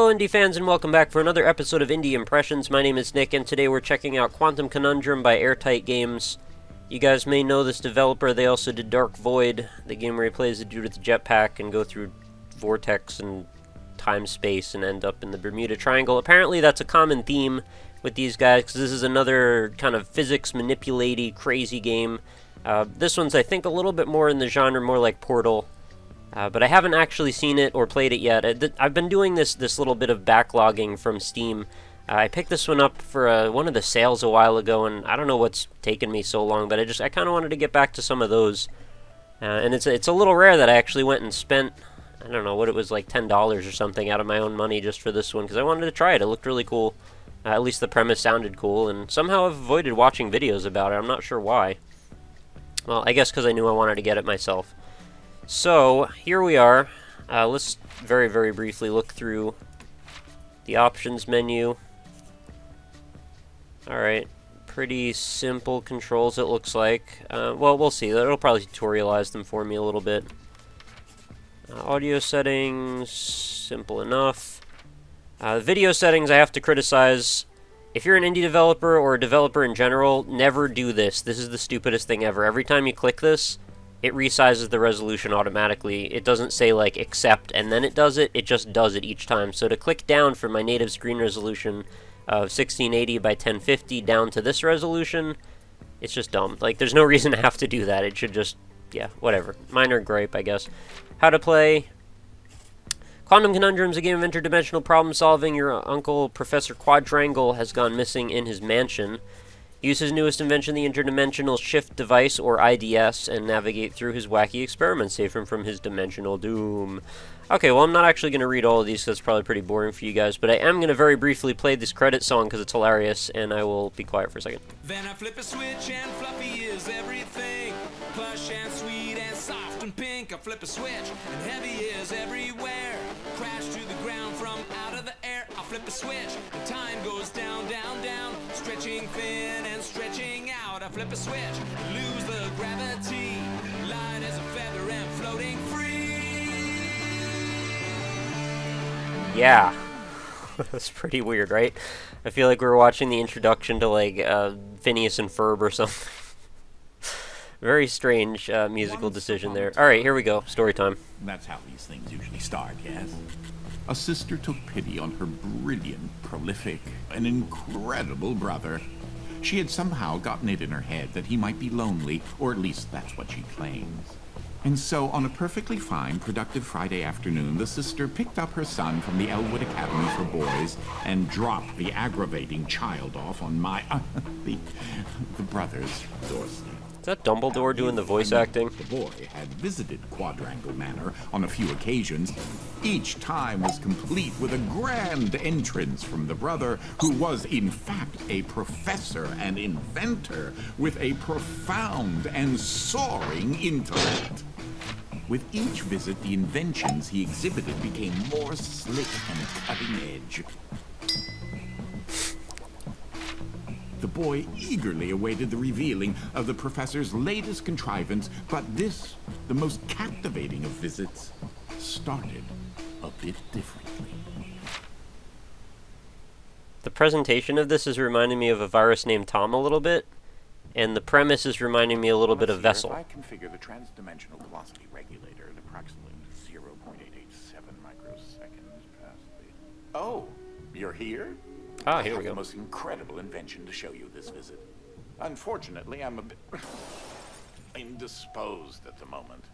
Hello indie fans and welcome back for another episode of Indie Impressions. My name is Nick and today we're checking out Conundrum by Airtight Games. You guys may know this developer. They also did Dark Void, the game where he plays a dude with a jetpack and go through vortex and time-space and end up in the Bermuda Triangle. Apparently that's a common theme with these guys because this is another kind of physics manipulaty crazy game. This one's I think a little bit more in the genre, more like Portal. But I haven't actually seen it or played it yet. I've been doing this little bit of backlogging from Steam. I picked this one up for one of the sales a while ago, and I don't know what's taken me so long, but I kind of wanted to get back to some of those. And it's a little rare that I actually went and spent, I don't know what it was, like $10 or something out of my own money just for this one, because I wanted to try it. It looked really cool. At least the premise sounded cool, and somehow I've avoided watching videos about it. I'm not sure why. Well, I guess because I knew I wanted to get it myself. So, here we are. Let's very, very briefly look through the options menu. Alright, pretty simple controls it looks like. Well, we'll see. It'll probably tutorialize them for me a little bit. Audio settings, simple enough. Video settings I have to criticize. If you're an indie developer or a developer in general, never do this. This is the stupidest thing ever. Every time you click this, it resizes the resolution automatically. It doesn't say like accept and then it does it just does it each time. So to click down from my native screen resolution of 1680 by 1050 down to this resolution, it's just dumb. Like there's no reason to have to do that. It should just, yeah, whatever. Minor gripe, I guess. How to play. Conundrum is a game of interdimensional problem solving. Your uncle, Professor Quadrangle, has gone missing in his mansion. Use his newest invention, the Interdimensional Shift Device, or IDS, and navigate through his wacky experiments, save him from his dimensional doom. Okay, well, I'm not actually going to read all of these, because it's probably pretty boring for you guys, but I am going to very briefly play this credit song, because it's hilarious, and I will be quiet for a second. Then I flip a switch, and fluffy is everything. Plush and sweet and soft and pink. I flip a switch, and heavy is everywhere. Crash to the ground from out of the air. I flip a switch, and time goes down, down, down. Stretching thin and stretching out. I flip a switch, lose the gravity. Light as a feather and floating free. Yeah. That's pretty weird, right? I feel like we were watching the introduction to, like, Phineas and Ferb or something. Very strange musical decision there. Alright, here we go. Story time. That's how these things usually start, yes? A sister took pity on her brilliant, prolific, and incredible brother. She had somehow gotten it in her head that he might be lonely, or at least that's what she claims. And so, on a perfectly fine, productive Friday afternoon, the sister picked up her son from the Elwood Academy for Boys and dropped the aggravating child off on the brother's doorstep. Is that Dumbledore doing the voice acting? The boy had visited Quadrangle Manor on a few occasions. Each time was complete with a grand entrance from the brother, who was in fact a professor and inventor with a profound and soaring intellect. With each visit, the inventions he exhibited became more slick and cutting edge. The boy eagerly awaited the revealing of the professor's latest contrivance, but this, the most captivating of visits, started a bit differently. The presentation of this is reminding me of a virus named Tom a little bit, and the premise is reminding me a little bit of Vessel. If I configure the transdimensional velocity regulator at approximately 0.887 microseconds past the... Oh, you're here? Ah, here we I have go. the most incredible invention to show you this visit. Unfortunately, I'm a bit indisposed at the moment.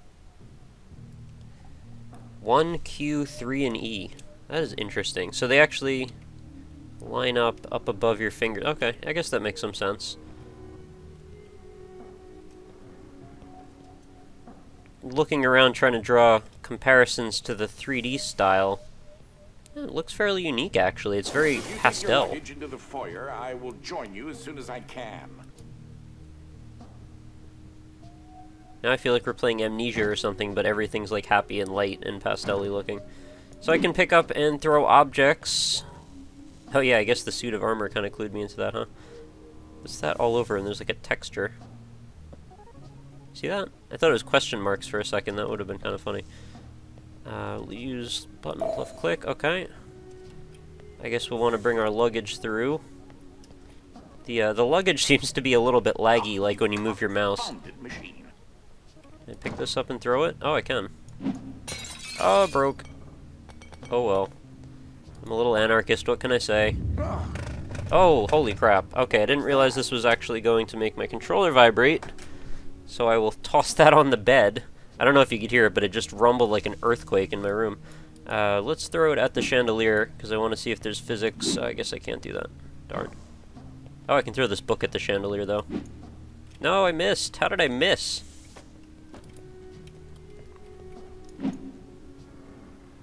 1, Q, 3, and E. That is interesting. So they actually line up above your fingers. Okay, I guess that makes some sense. Looking around trying to draw comparisons to the 3D style. Yeah, it looks fairly unique, actually. It's very pastel. If you take your luggage into the foyer, I will join you as soon as I can. Now I feel like we're playing Amnesia or something, but everything's like happy and light and pastel-y looking. So I can pick up and throw objects. Oh yeah, I guess the suit of armor kind of clued me into that, huh? What's that all over? And there's like a texture. See that? I thought it was question marks for a second. That would have been kind of funny. Use button left click. Okay. I guess we'll want to bring our luggage through. The luggage seems to be a little bit laggy, like when you move your mouse. Can I pick this up and throw it? Oh, I can. Oh, broke. Oh well. I'm a little anarchist, what can I say? Oh, holy crap. Okay, I didn't realize this was actually going to make my controller vibrate. So I will toss that on the bed. I don't know if you could hear it, but it just rumbled like an earthquake in my room. Let's throw it at the chandelier, because I want to see if there's physics. I guess I can't do that. Darn. Oh, I can throw this book at the chandelier, though. No, I missed. How did I miss?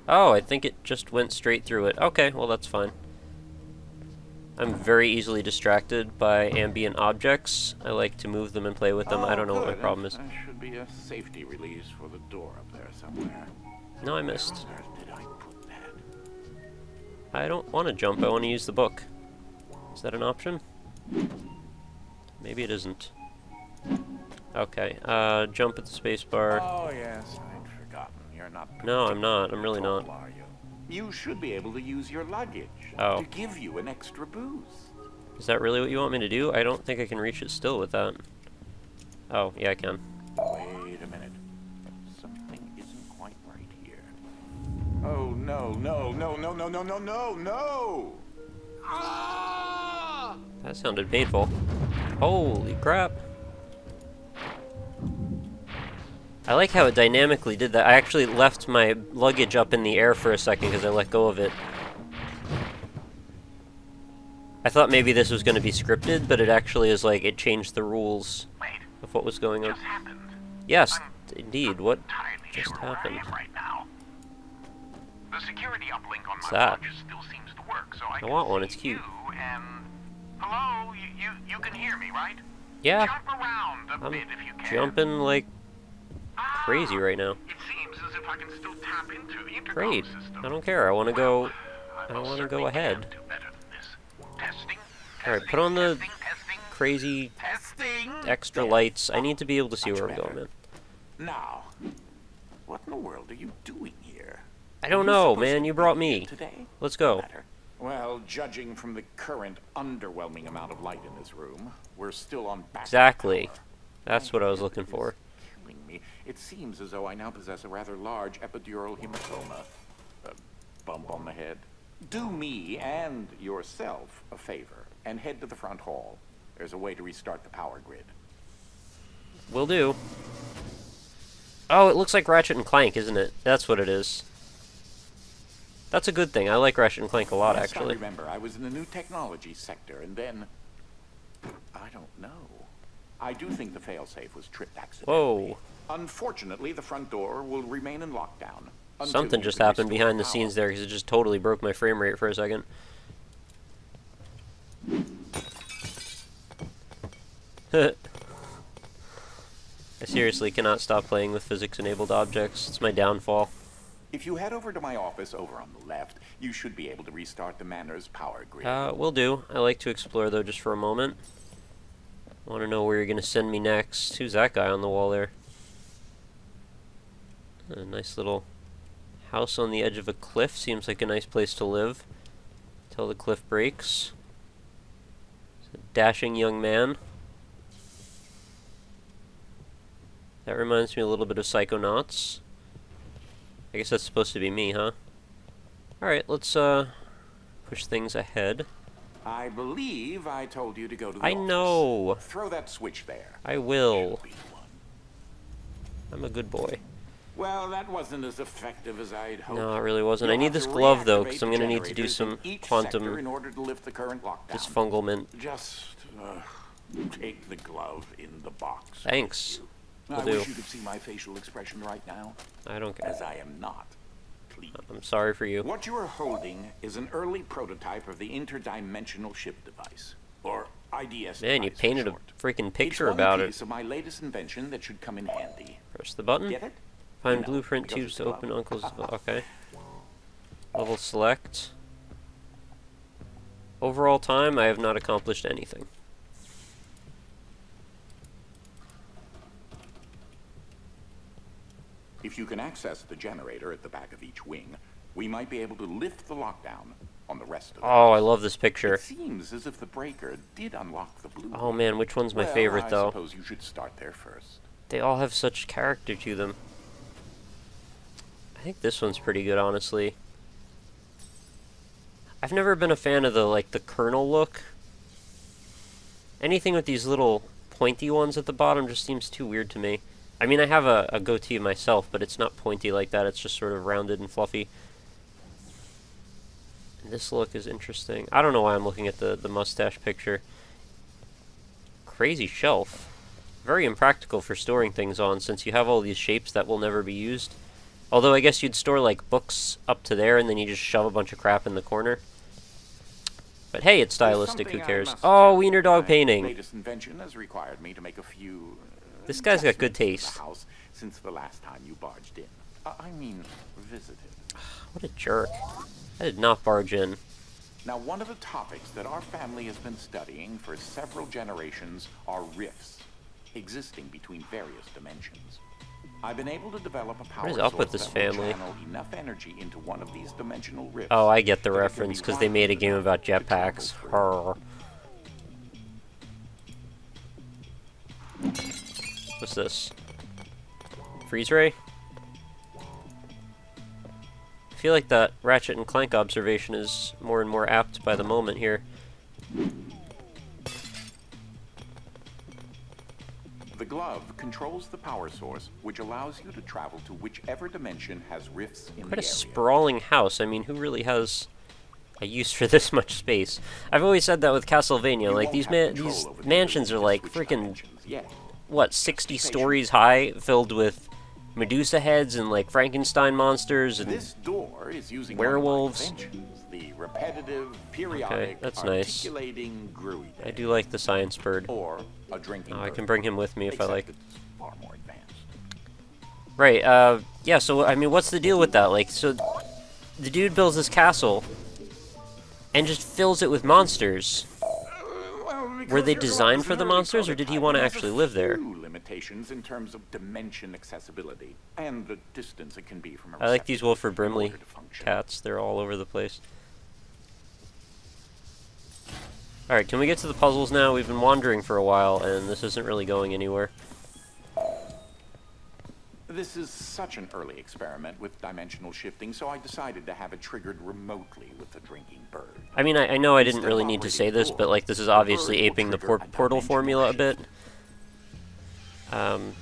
Oh, I think it just went straight through it. Okay, well, that's fine. I'm very easily distracted by ambient objects. I like to move them and play with them. I don't know what my problem is. There should be a safety release for the door up there somewhere. No, I missed. Where did I put that? I don't want to jump. I want to use the book. Is that an option? Maybe it isn't. Okay, jump at the space bar. Oh, yes, I'd forgotten. You're not... No, I'm not. I'm really not. Are you? You should be able to use your luggage Oh. to give you an extra boost. Is that really what you want me to do? I don't think I can reach it still with that. Oh, yeah, I can. Wait a minute. Something isn't quite right here. Oh, no, no, no, no, no, no, no, no, no! Ah! That sounded painful. Holy crap. I like how it dynamically did that. I actually left my luggage up in the air for a second because I let go of it. I thought maybe this was going to be scripted, but it actually is like, it changed the rules of what was going on. Yes, indeed. What just happened? Right now. The security uplink on What's my that? watch still seems to work, so I want can one, see it's cute. you and... Hello? You can hear me, right? Yeah, Jump around a I'm bit if you can. jumping like crazy right now. It seems as if I can still tap into the intercom Great. system. I don't care. I want to go. I most want to certainly go ahead. can do better than this. Testing. All right, put on the testing. crazy Testing! extra lights. I need to be able to see where I'm going, man. Now, what in the world are you doing here? I don't know, man. You brought me. Today? Let's go. Well, judging from the current underwhelming amount of light in this room, we're still on back. Exactly. power. That's what I was looking for. Killing me. It seems as though I now possess a rather large epidural hematoma. A bump on the head. Do me and yourself a favor and head to the front hall. There's a way to restart the power grid. Will do. Oh, it looks like Ratchet and Clank, isn't it? That's what it is. That's a good thing. I like Ratchet and Clank a lot, Yes, actually. I remember. I was in the new technology sector, and then... I don't know. I do think the failsafe was tripped accidentally. Whoa. Unfortunately, the front door will remain in lockdown. until Something you just can happened restore behind the power. scenes there, because it just totally broke my frame rate for a second. I seriously cannot stop playing with physics-enabled objects. It's my downfall. If you head over to my office over on the left, you should be able to restart the Manor's power grid. Will do. I like to explore, though, just for a moment. I want to know where you're going to send me next. Who's that guy on the wall there? A nice little house on the edge of a cliff. Seems like a nice place to live until the cliff breaks. It's a dashing young man. That reminds me a little bit of Psychonauts. I guess that's supposed to be me, huh? Alright, let's push things ahead. I believe I told you to go to the I office. know. Throw that switch there. I will. Should be the one. I'm a good boy. Well, that wasn't as effective as I'd hoped. No, it really wasn't. I You'll need have this to glove, though, reactivate because I'm the going to need to do generators some in each quantum sector in order to lift the current lockdown. disfunglement. Just take the glove in the box. Thanks. I Will do. wish you could see my facial expression right now, I don't care. as I am not pleased. I'm sorry for you. What you are holding is an early prototype of the Interdimensional ship device, or IDS. Man, you device for painted a short. freaking picture It's one about piece it. of my latest invention that should come in handy. Press the button. Get it? Find No, blueprint because tubes it's to glove. open Uncle's... Okay. Level select. Overall time, I have not accomplished anything. If you can access the generator at the back of each wing, we might be able to lift the lockdown, on the rest of the Oh, I house. love this picture. It seems as if the breaker did unlock the blue. Oh man, which one's my favorite I though? suppose you should start there first. They all have such character to them. I think this one's pretty good, honestly. I've never been a fan of the kernel look. Anything with these little pointy ones at the bottom just seems too weird to me. I mean, I have a goatee myself, but it's not pointy like that. It's just sort of rounded and fluffy. And this look is interesting. I don't know why I'm looking at the mustache picture. Crazy shelf. Very impractical for storing things on, since you have all these shapes that will never be used. Although I guess you'd store like books up to there, and then you just shove a bunch of crap in the corner. But hey, it's stylistic, who cares? Oh, wiener dog painting. Latest invention has required me to make a few. This guy's got good adjustments taste. to the house since the last time you barged in. I mean, visited. What a jerk. I did not barge in. Now, one of the topics that our family has been studying for several generations are rifts existing between various dimensions. I've been able to develop a power What is up with source this that will family? channel enough energy into one of these dimensional rifts. Oh, I get the that it can reference, be because they made a game about wired to travel jetpacks. through. Arr. What's this? Freeze ray? I feel like that Ratchet and Clank observation is more and more apt by the moment here. The glove controls the power source, which allows you to travel to whichever dimension has rifts in Quite the a area. sprawling house. I mean, who really has a use for this much space? I've always said that with Castlevania. You Like, won't these have control these over the mansions are ability to like switch freaking, dimensions yet. what, 60 stories high, filled with Medusa heads and like Frankenstein monsters and This door is using werewolves. one of my inventions, the repetitive, periodic, that's nice. articulating grooey I do like the science bird. or a drinking Oh, I bird. can bring him with me if I Except like. it's far more advanced. Right, yeah, so, I mean, what's the deal with that? Like, so, the dude builds this castle and just fills it with monsters. Were they designed for the monsters, or did he want to actually live there? Limitations in terms of dimension accessibility and the distance it can be from a I like these Wilford receptacle in Brimley order to function. cats. They're all over the place. Alright, can we get to the puzzles now? We've been wandering for a while, and this isn't really going anywhere. This is such an early experiment with dimensional shifting, so I decided to have it triggered remotely with the drinking bird. I mean, I know I didn't really need to say this, but, like, this is obviously aping the portal formula a bit.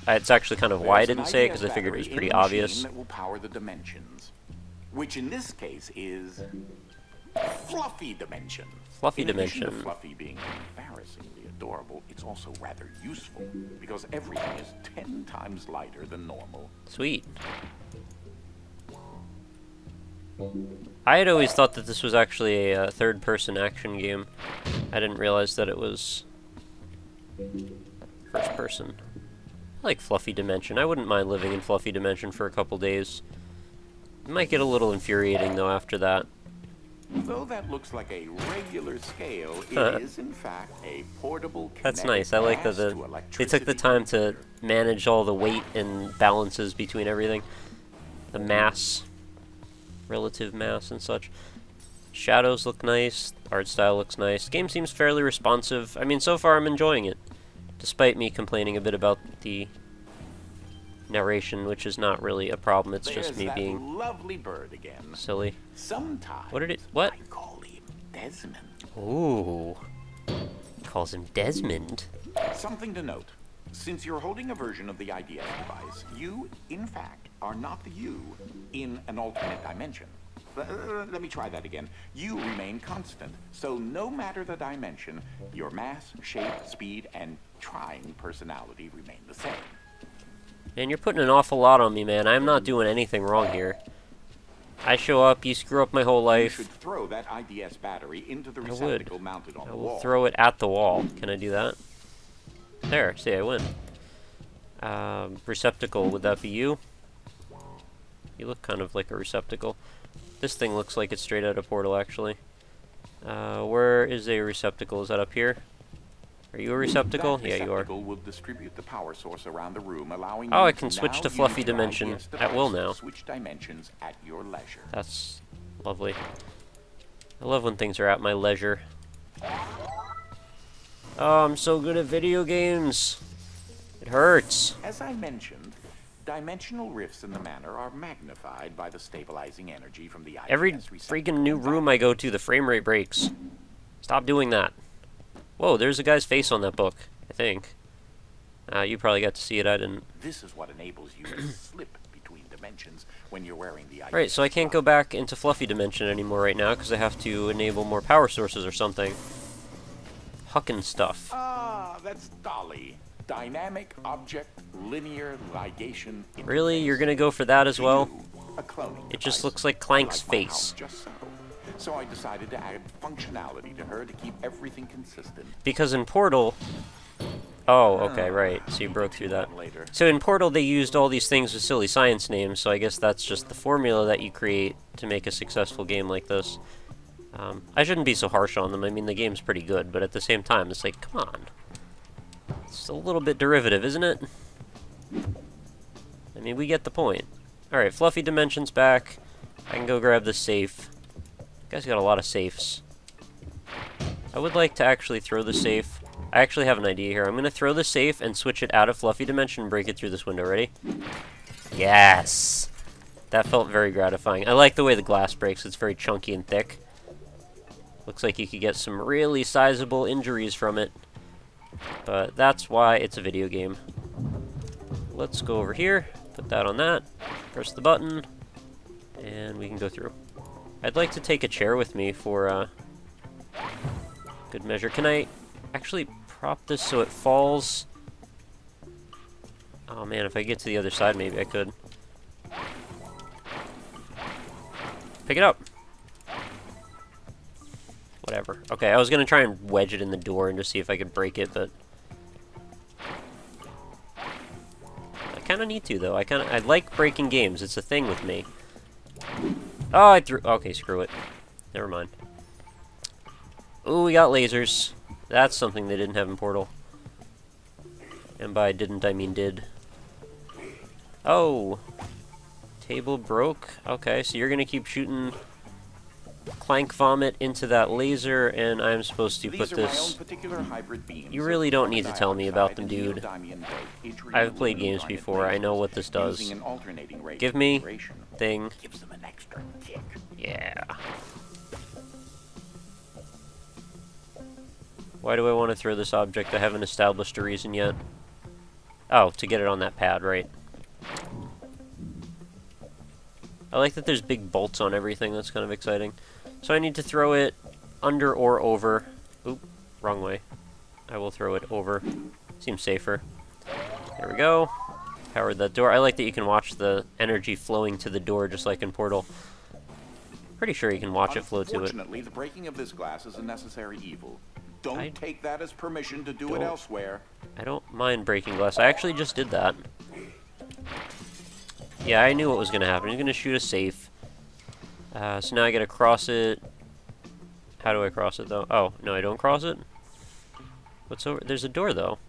It's actually kind of why I didn't say it, because I figured it was pretty obvious. That will power the dimensions, which in this case is Fluffy Dimension. Fluffy In addition Dimension. to Fluffy being embarrassingly adorable, it's also rather useful because everything is 10 times lighter than normal. Sweet. I had always thought that this was actually a third-person action game. I didn't realize that it was first-person. I like Fluffy Dimension. I wouldn't mind living in Fluffy Dimension for a couple days. It might get a little infuriating, though, after that. Though that looks like a regular scale, it is in fact a portable That's kinetic nice. I like that gas to they took the electricity time to converter. manage all the weight and balances between everything. The mass, relative mass and such. Shadows look nice. Art style looks nice. Game seems fairly responsive. I mean, so far I'm enjoying it, despite me complaining a bit about the narration, which is not really a problem. It's just There's me that being lovely bird again. silly. Sometimes What did it? What? I call him Desmond. Ooh. Calls him Desmond. Something to note. Since you're holding a version of the IDS device, you, in fact, are not the you in an alternate dimension. Let me try that again. You remain constant, so no matter the dimension, your mass, shape, speed, and trying personality remain the same. And you're putting an awful lot on me, man. I'm not doing anything wrong here. I show up, you screw up my whole You life. should throw that IDS battery into the I would. receptacle mounted on I the will wall. throw it at the wall. Can I do that? There, see, I win. Receptacle, would that be you? You look kind of like a receptacle. This thing looks like it's straight out of Portal, actually. Where is a receptacle? Is that up here? Are you a receptacle? That Yeah, you are. receptacle will distribute the power source around the room, allowing Oh, you I can switch now to Fluffy use your Dimension IDS at will device to now. Switch dimensions at your leisure. That's lovely. I love when things are at my leisure. Oh, I'm so good at video games. It hurts. As I mentioned, dimensional rifts in the manor are magnified by the stabilizing energy from the Every IPS receptor. freaking new room I go to, the frame rate breaks. Stop doing that. Whoa, there's a guy's face on that book, I think. You probably got to see it, I didn't. This is what enables you to slip between dimensions when you're wearing the IPS. Right, so I can't go back into Fluffy Dimension anymore right now, because I have to enable more power sources or something. Huckin' stuff. Ah, that's Dolly. Dynamic object linear ligation. Really? You're gonna go for that as well? A cloning It just device. looks like Clank's I like my face. house just so I decided to add functionality to her to keep everything consistent. Because in Portal... Oh, okay, right. So you broke through that. Later. So in Portal they used all these things with silly science names, so I guess that's just the formula that you create to make a successful game like this. I shouldn't be so harsh on them. I mean, the game's pretty good, but at the same time, it's like, come on. It's a little bit derivative, isn't it? I mean, we get the point. Alright, Fluffy Dimension's back. I can go grab the safe. You guys got a lot of safes. I would like to actually throw the safe. I actually have an idea here. I'm going to throw the safe and switch it out of Fluffy Dimension and break it through this window. Ready? Yes! That felt very gratifying. I like the way the glass breaks. It's very chunky and thick. Looks like you could get some really sizable injuries from it. But that's why it's a video game. Let's go over here, put that on that, press the button, and we can go through. I'd like to take a chair with me for good measure. Can I actually prop this so it falls? Oh man, if I get to the other side, maybe I could. Pick it up. Whatever. Okay, I was gonna try and wedge it in the door and just see if I could break it, but I kind of need to though. I like breaking games. It's a thing with me. Oh, I threw. Okay, screw it. Never mind. Ooh, we got lasers. That's something they didn't have in Portal. And by didn't I mean did. Oh, table broke. Okay, so you're gonna keep shooting Clank vomit into that laser, and I'm supposed to put this... You really don't need to tell me about them, dude. I've played games before. I know what this does. Give me thing. Yeah. Why do I want to throw this object? I haven't established a reason yet. Oh, to get it on that pad, right. I like that there's big bolts on everything. That's kind of exciting. So I need to throw it under or over. Oop, wrong way. I will throw it over. Seems safer. There we go. Powered that door. I like that you can watch the energy flowing to the door just like in Portal. Pretty sure you can watch it flow to it. Unfortunately, the breaking of this glass is a necessary evil. Don't take that as permission to do it elsewhere. I don't mind breaking glass. I actually just did that. Yeah, I knew what was going to happen. He's going to shoot a safe. So now I gotta cross it. How do I cross it, though? Oh, no, I don't cross it? What's over? There's a door, though.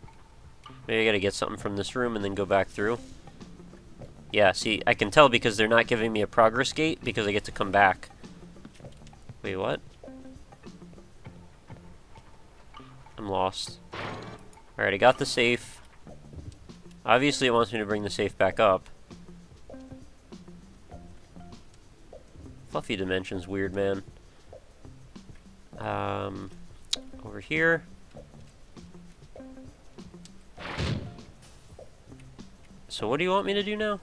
Maybe I gotta get something from this room and then go back through. Yeah, see, I can tell because they're not giving me a progress gate because I get to come back. Wait, what? I'm lost. Alright, I got the safe. Obviously, it wants me to bring the safe back up. Fluffy Dimension's weird, man. Over here. So what do you want me to do now?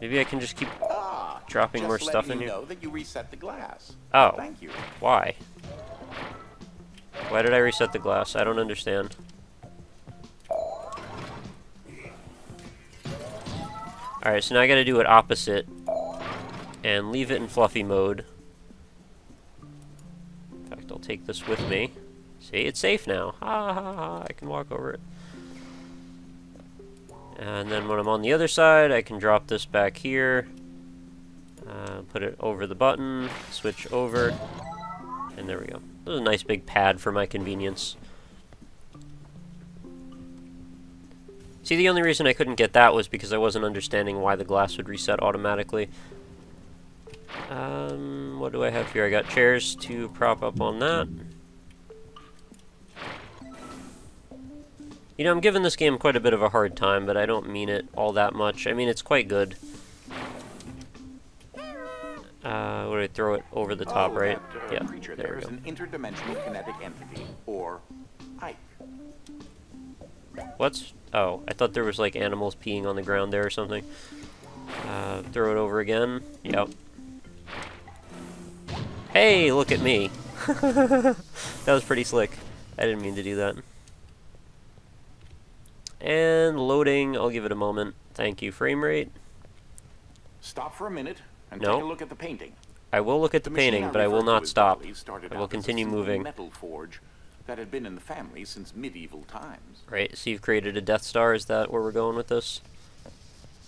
Maybe I can just keep dropping more stuff in here. Know that you reset the glass. Oh. Thank you. Why? Why did I reset the glass? I don't understand. Alright, so now I gotta do it opposite and leave it in fluffy mode. In fact, I'll take this with me. See, it's safe now. Ha ha ha, I can walk over it. And then when I'm on the other side, I can drop this back here. Put it over the button, switch over, and there we go. This is a nice big pad for my convenience. See, the only reason I couldn't get that was because I wasn't understanding why the glass would reset automatically. What do I have here? I got chairs to prop up on that. You know, I'm giving this game quite a bit of a hard time, but I don't mean it all that much. I mean, it's quite good. What do I throw it over the top, right? That, Yeah, creature there there we is go. an interdimensional kinetic entity, or Ike. What's... Oh, I thought there was, like, animals peeing on the ground there or something. Throw it over again. Yep. Hey, look at me. That was pretty slick. I didn't mean to do that. And loading, I'll give it a moment. Thank you, frame rate. Stop for a minute and No. take a look at the painting. I will look at the machine painting, but I will referred to not as stop. Dolly started I will out as a continue simple moving. metal forge that had been in the family since medieval times. Right, so you've created a Death Star, is that where we're going with this?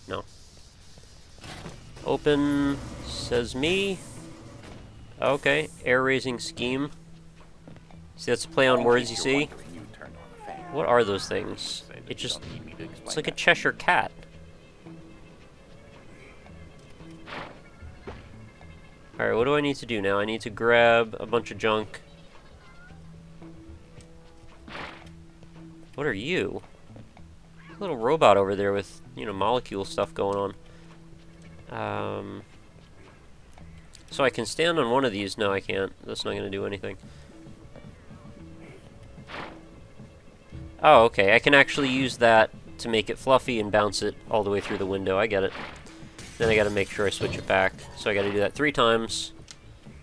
No. Open, says me. Okay, air-raising scheme. See, that's a play on words, you see? What are those things? It just... It's like a Cheshire cat. Alright, what do I need to do now? I need to grab a bunch of junk. What are you? A little robot over there with, you know, molecule stuff going on. So I can stand on one of these. No, I can't. That's not going to do anything. Oh, okay. I can actually use that to make it fluffy and bounce it all the way through the window. I get it. Then I got to make sure I switch it back. So I got to do that 3 times.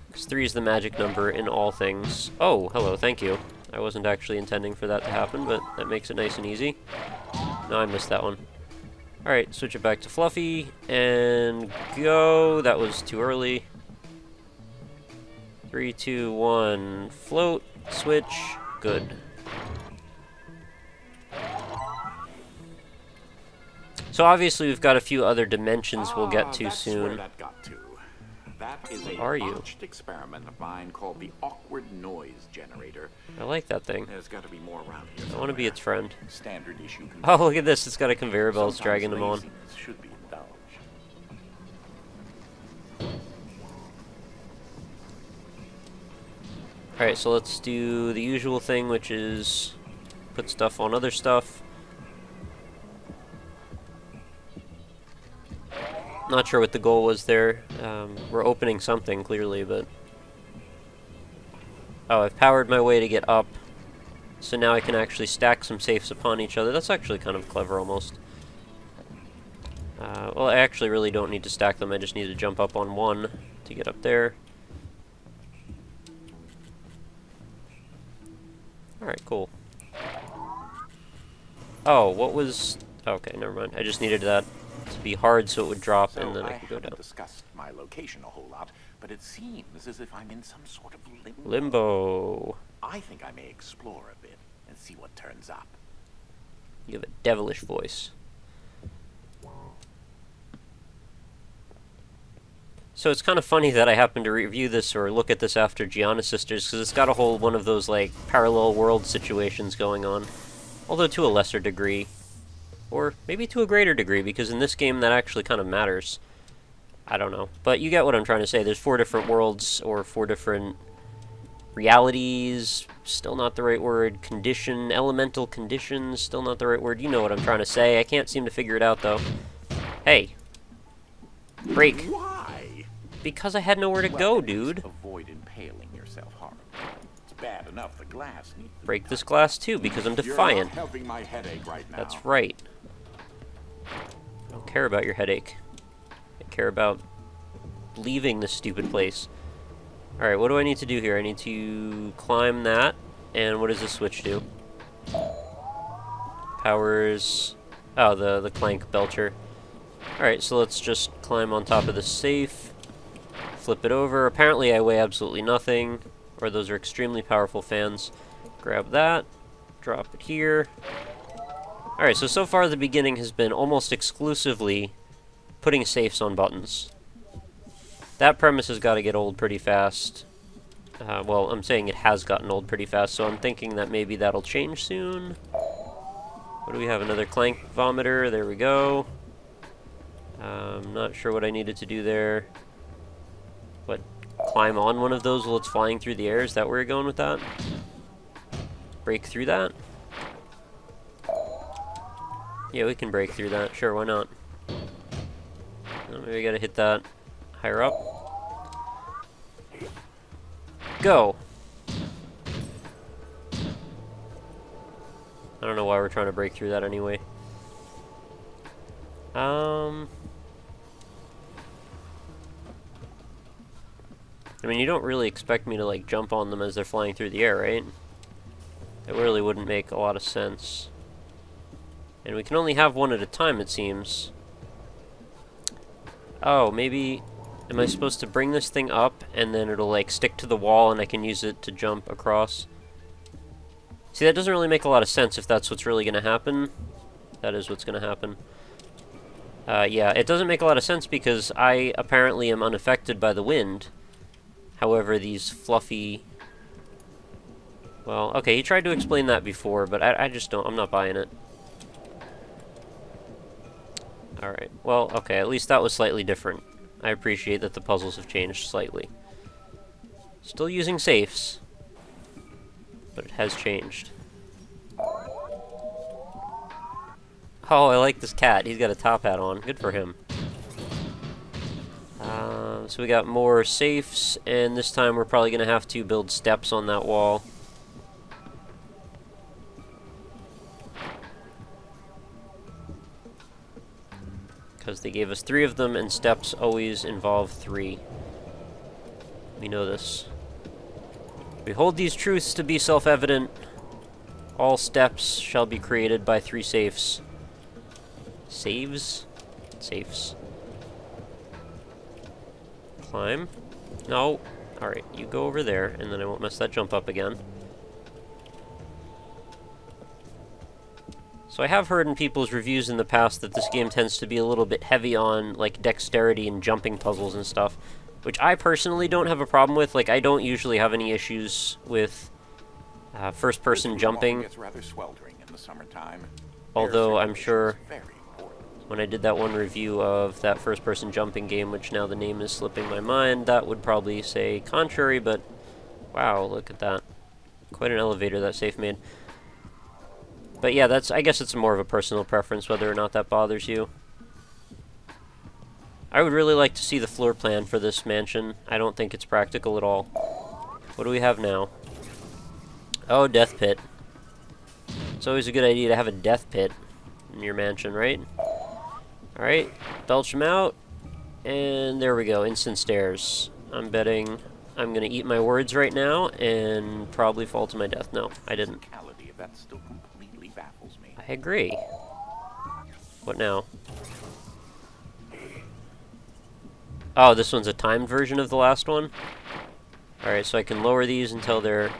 Because 3 is the magic number in all things. Oh, hello. Thank you. I wasn't actually intending for that to happen, but that makes it nice and easy. No, I missed that one. Alright, switch it back to fluffy, and go. That was too early. 3, 2, 1, float, switch, good. So obviously we've got a few other dimensions we'll get to that's soon. Where that got to. That is a Are you? botched experiment of mine called the awkward noise generator. I like that thing. There's got to be more around here. I want to be its friend. Standard issue. Oh, look at this. It's got a conveyor belt Sometimes dragging them on. laziness should be indulged. Alright, so let's do the usual thing, which is put stuff on other stuff. Not sure what the goal was there. We're opening something, clearly, but... Oh, I've powered my way to get up. So now I can actually stack some safes upon each other. That's actually kind of clever, almost. Well, I actually really don't need to stack them. I just need to jump up on one to get up there. Alright, cool. Oh, what was... Okay, never mind. I just needed that to be hard so it would drop, and then I could go down. haven't discussed my location a whole lot, but it seems as if I'm in some sort of limbo. Limbo. I think I may explore a bit and see what turns up. You have a devilish voice. So it's kind of funny that I happened to review this or look at this after Gianna Sisters, because it's got a whole one of those, like, parallel world situations going on. Although to a lesser degree. Or maybe to a greater degree, because in this game that actually kind of matters. I don't know. But you get what I'm trying to say. There's 4 different worlds, or 4 different realities. Still not the right word. Condition. Elemental conditions. Still not the right word. You know what I'm trying to say. I can't seem to figure it out, though. Hey. Break. Why? Because I had nowhere to go, dude. Avoid impaling yourself hard. It's bad enough the glass needs to Break this glass, too, because I'm You're defiant. not helping my headache right now. That's right. I don't care about your headache. I care about leaving this stupid place. Alright, what do I need to do here? I need to climb that. And what does this switch do? Powers... Oh, the Clank Belcher. Alright, so let's just climb on top of the safe. Flip it over. Apparently I weigh absolutely nothing. Or those are extremely powerful fans. Grab that. Drop it here. Alright, so far the beginning has been almost exclusively putting safes on buttons. That premise has got to get old pretty fast. Well, I'm saying it has gotten old pretty fast, so I'm thinking that maybe that'll change soon. What do we have? Another clank vomiter. There we go. Not sure what I needed to do there. What? Climb on one of those while it's flying through the air? Is that where you're going with that? Break through that? Yeah, we can break through that. Sure, why not? Maybe we gotta hit that higher up. Go! I don't know why we're trying to break through that anyway. I mean, you don't really expect me to, like, jump on them as they're flying through the air, right? It really wouldn't make a lot of sense. And we can only have one at a time, it seems. Oh, maybe... Am I supposed to bring this thing up, and then it'll, like, stick to the wall, and I can use it to jump across? See, that doesn't really make a lot of sense if that's what's really going to happen. That is what's going to happen. Yeah, it doesn't make a lot of sense because I apparently am unaffected by the wind. However, these fluffy... Well, okay, he tried to explain that before, but I just don't... I'm not buying it. Alright, well, okay, at least that was slightly different. I appreciate that the puzzles have changed slightly. Still using safes, but it has changed. Oh, I like this cat. He's got a top hat on. Good for him. So we got more safes, and this time we're probably going to have to build steps on that wall. Because they gave us 3 of them, and steps always involve 3. We know this. We hold these truths to be self-evident. All steps shall be created by 3 safes. Saves? Safes. Climb. No. Alright, you go over there, and then I won't mess that jump up again. So I have heard in people's reviews in the past that this game tends to be a little bit heavy on, like, dexterity and jumping puzzles and stuff, which I personally don't have a problem with. Like, I don't usually have any issues with first-person jumping. Gets rather sweltering in the summertime. Although I'm sure when I did that one review of that first-person jumping game, which now the name is slipping my mind, that would probably say contrary, but wow, look at that. Quite an elevator that safe made. But yeah, I guess it's more of a personal preference whether or not that bothers you. I would really like to see the floor plan for this mansion. I don't think it's practical at all. What do we have now? Oh, death pit. It's always a good idea to have a death pit in your mansion, right? Alright, belch them out. And there we go, instant stairs. I'm betting I'm going to eat my words right now and probably fall to my death. No, I didn't. That still completely baffles me. I agree. What now? Oh, this one's a timed version of the last one? Alright, so I can lower these until they're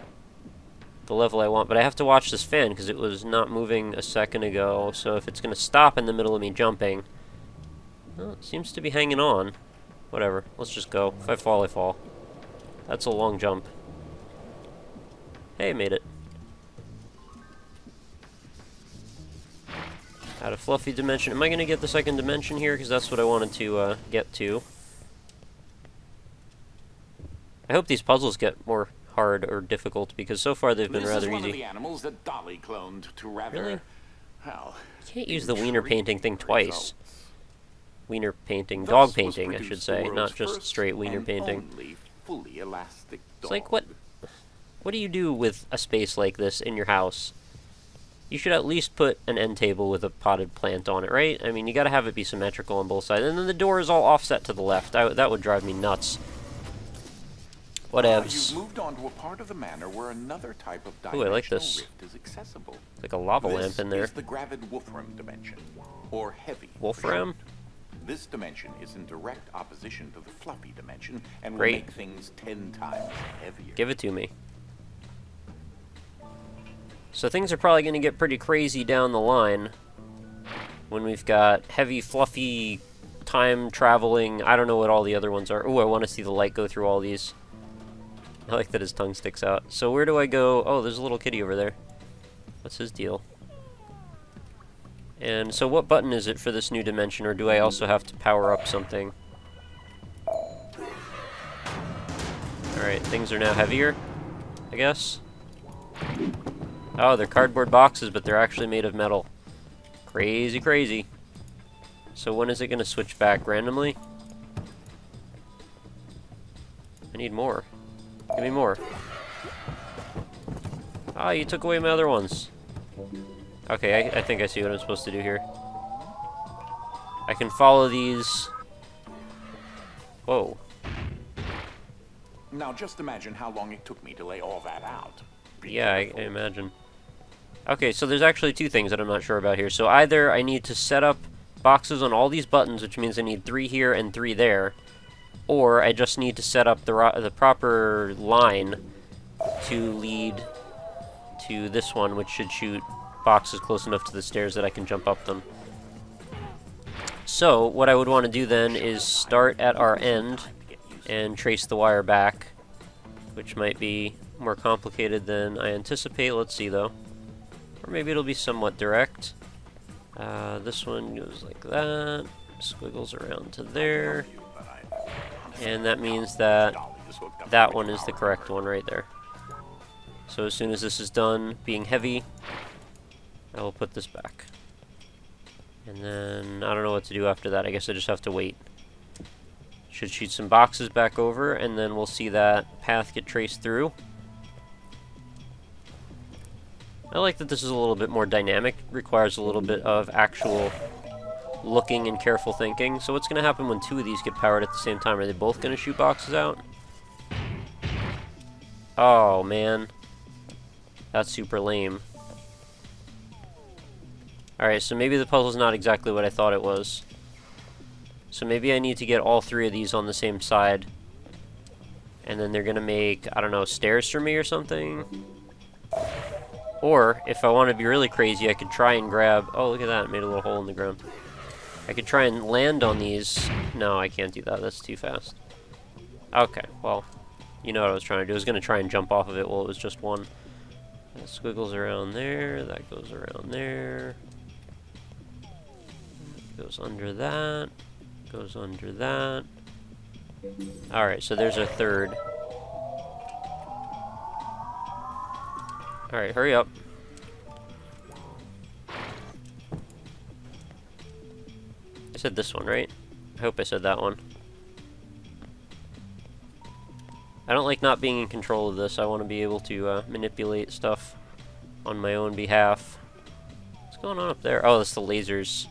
the level I want, but I have to watch this fan because it was not moving a second ago, so if it's going to stop in the middle of me jumping... Well, it seems to be hanging on. Whatever, let's just go. If I fall, I fall. That's a long jump. Hey, made it. Out of fluffy dimension. Am I going to get the second dimension here? Because that's what I wanted to get to. I hope these puzzles get more hard or difficult, because so far they've been rather easy. This is one of the animals that Dolly cloned to rather... Really? Well, you can't use the wiener painting thing twice. Wiener painting, dog painting, I should say, not just straight wiener painting. Fully elastic dog. It's like, what do you do with a space like this in your house? You should at least put an end table with a potted plant on it, right? I mean, you gotta have it be symmetrical on both sides. And then the door is all offset to the left. That would drive me nuts. Whatevs. You've moved on to a part of the manor where another type of Ooh, I like this. rift is accessible. It's like a lava lamp in there. This is the gravid Wolfram dimension, or heavy. Wolfram? This dimension is in direct opposition to the fluffy dimension and will Great. make things 10 times heavier. Give it to me. So things are probably going to get pretty crazy down the line when we've got heavy, fluffy, time-traveling... I don't know what all the other ones are. Ooh, I want to see the light go through all these. I like that his tongue sticks out. So where do I go? Oh, there's a little kitty over there. What's his deal? And so what button is it for this new dimension, or do I also have to power up something? Alright, things are now heavier, I guess. Oh, they're cardboard boxes, but they're actually made of metal. Crazy, crazy. So when is it going to switch back? Randomly? I need more. Give me more. Ah, you took away my other ones. Okay, I think I see what I'm supposed to do here. I can follow these. Whoa. Now just imagine how long it took me to lay all that out. Yeah, I imagine. Okay, so there's actually two things that I'm not sure about here. So either I need to set up boxes on all these buttons, which means I need 3 here and 3 there, or I just need to set up the proper line to lead to this one, which should shoot boxes close enough to the stairs that I can jump up them. So what I would want to do then is start at our end and trace the wire back, which might be more complicated than I anticipate. Let's see though. Or maybe it'll be somewhat direct. This one goes like that, squiggles around to there, and that means that that one is the correct one right there. So as soon as this is done being heavy, I will put this back. And then I don't know what to do after that. I guess I just have to wait. Should shoot some boxes back over, and then we'll see that path get traced through. I like that this is a little bit more dynamic, requires a little bit of actual looking and careful thinking. So what's going to happen when 2 of these get powered at the same time? Are they both going to shoot boxes out? Oh, man. That's super lame. Alright, so maybe the puzzle's not exactly what I thought it was. So maybe I need to get all 3 of these on the same side. And then they're going to make, I don't know, stairs for me or something? Or, if I want to be really crazy, I could try and grab... Oh, look at that. It made a little hole in the ground. I could try and land on these. No, I can't do that. That's too fast. Okay, well, you know what I was trying to do. I was going to try and jump off of it while it was just one. That squiggles around there. That goes around there. Goes under that. Goes under that. Alright, so there's our third. Alright, hurry up. I said this one, right? I hope I said that one. I don't like not being in control of this. I want to be able to manipulate stuff on my own behalf. What's going on up there? Oh, that's the lasers.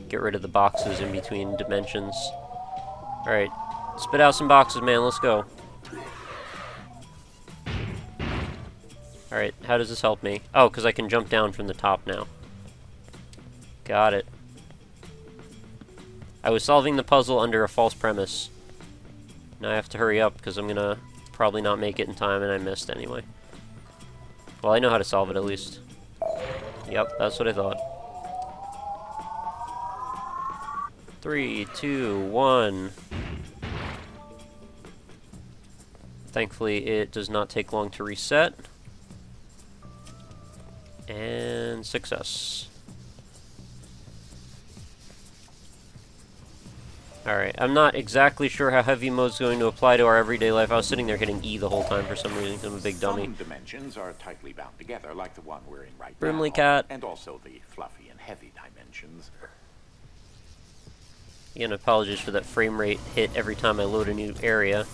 Get rid of the boxes in between dimensions. Alright, spit out some boxes, man. Let's go. Alright, how does this help me? Oh, because I can jump down from the top now. Got it. I was solving the puzzle under a false premise. Now I have to hurry up because I'm going to probably not make it in time, and I missed anyway. Well, I know how to solve it at least. Yep, that's what I thought. 3, 2, 1. Thankfully, it does not take long to reset. And success. Alright, I'm not exactly sure how heavy mode's going to apply to our everyday life. I was sitting there hitting E the whole time for some reason. I'm a big dummy. Some dimensions are tightly bound together, like the one we're in right Brimley now. cat. And also the fluffy and heavy dimensions. Again, apologies for that frame rate hit every time I load a new area.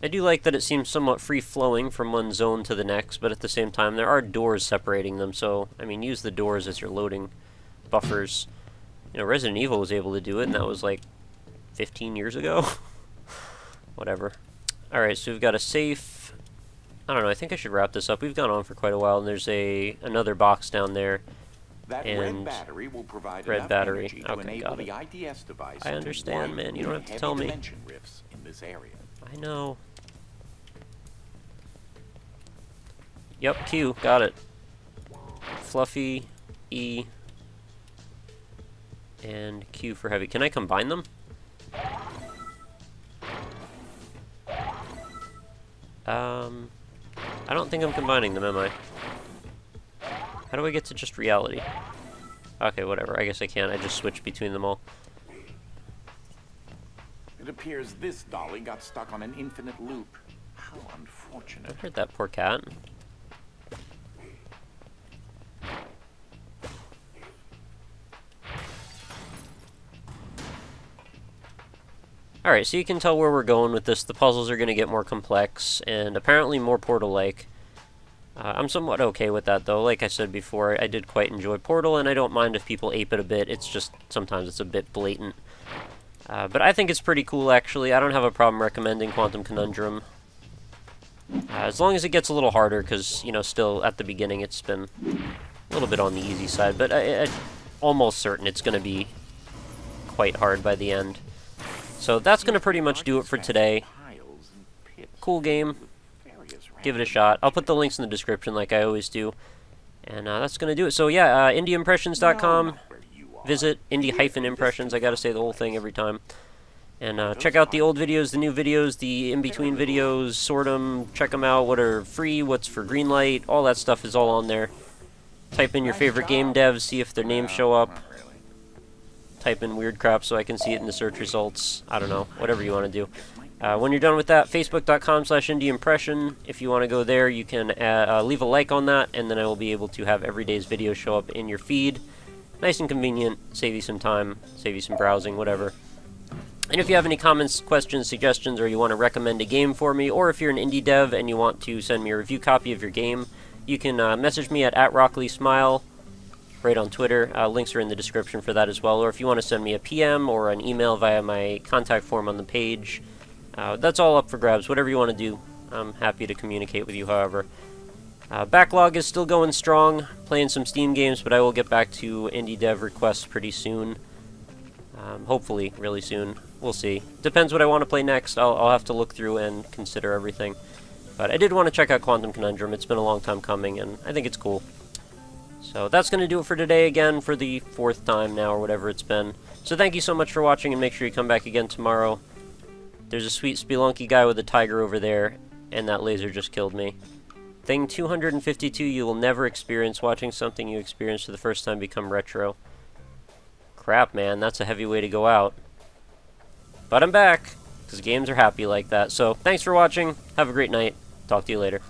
I do like that it seems somewhat free-flowing from one zone to the next, but at the same time, there are doors separating them, so, I mean, use the doors as your loading buffers. You know, Resident Evil was able to do it, and that was, like, 15 years ago? Whatever. Alright, so we've got a safe. I don't know, I think I should wrap this up. We've gone on for quite a while, and there's another box down there. That and red battery will provide red enough battery. energy to Okay, enable got it. the IDS device I understand, to man. You don't have to tell me. dimension rifts in this area. I know. Yep, Q, got it. Fluffy, E, and Q for heavy. Can I combine them? I don't think I'm combining them, am I? How do I get to just reality? Okay, whatever. I guess I can't. I just switch between them all. It appears this dolly got stuck on an infinite loop. How unfortunate. I heard that poor cat. Alright, so you can tell where we're going with this. The puzzles are going to get more complex, and apparently more Portal-like. I'm somewhat okay with that, though. Like I said before, I did quite enjoy Portal, and I don't mind if people ape it a bit. It's just, sometimes it's a bit blatant. But I think it's pretty cool, actually. I don't have a problem recommending Quantum Conundrum. As long as it gets a little harder, because, you know, still at the beginning it's been a little bit on the easy side, but I'm almost certain it's going to be quite hard by the end. So that's going to pretty much do it for today. Cool game. Give it a shot. I'll put the links in the description like I always do. And that's going to do it. So yeah, indieimpressions.com. Visit indie-impressions. I got to say the whole thing every time. And check out the old videos, the new videos, the in-between videos, sort them, check them out, what are free, what's for Greenlight, all that stuff is all on there. Type in your favorite game devs, see if their names show up. Type in weird crap so I can see it in the search results. I don't know, whatever you want to do. When you're done with that, facebook.com/indieimpression. If you want to go there, you can leave a like on that, and then I will be able to have every day's video show up in your feed. Nice and convenient, save you some time, save you some browsing, whatever. And if you have any comments, questions, suggestions, or you want to recommend a game for me, or if you're an indie dev and you want to send me a review copy of your game, you can message me at RockLeeSmile, right on Twitter. Links are in the description for that as well. Or if you want to send me a PM or an email via my contact form on the page, that's all up for grabs. Whatever you want to do, I'm happy to communicate with you, however. Backlog is still going strong, playing some Steam games, but I will get back to indie dev requests pretty soon. Hopefully, really soon. We'll see. Depends what I want to play next. I'll have to look through and consider everything. But I did want to check out Quantum Conundrum. It's been a long time coming, and I think it's cool. So that's going to do it for today again, for the 4th time now, or whatever it's been. So thank you so much for watching, and make sure you come back again tomorrow. There's a sweet spelunky guy with a tiger over there, and that laser just killed me. Thing 252, you will never experience. Watching something you experienced for the first time become retro. Crap, man, that's a heavy way to go out. But I'm back, because games are happy like that. So, thanks for watching. Have a great night. Talk to you later.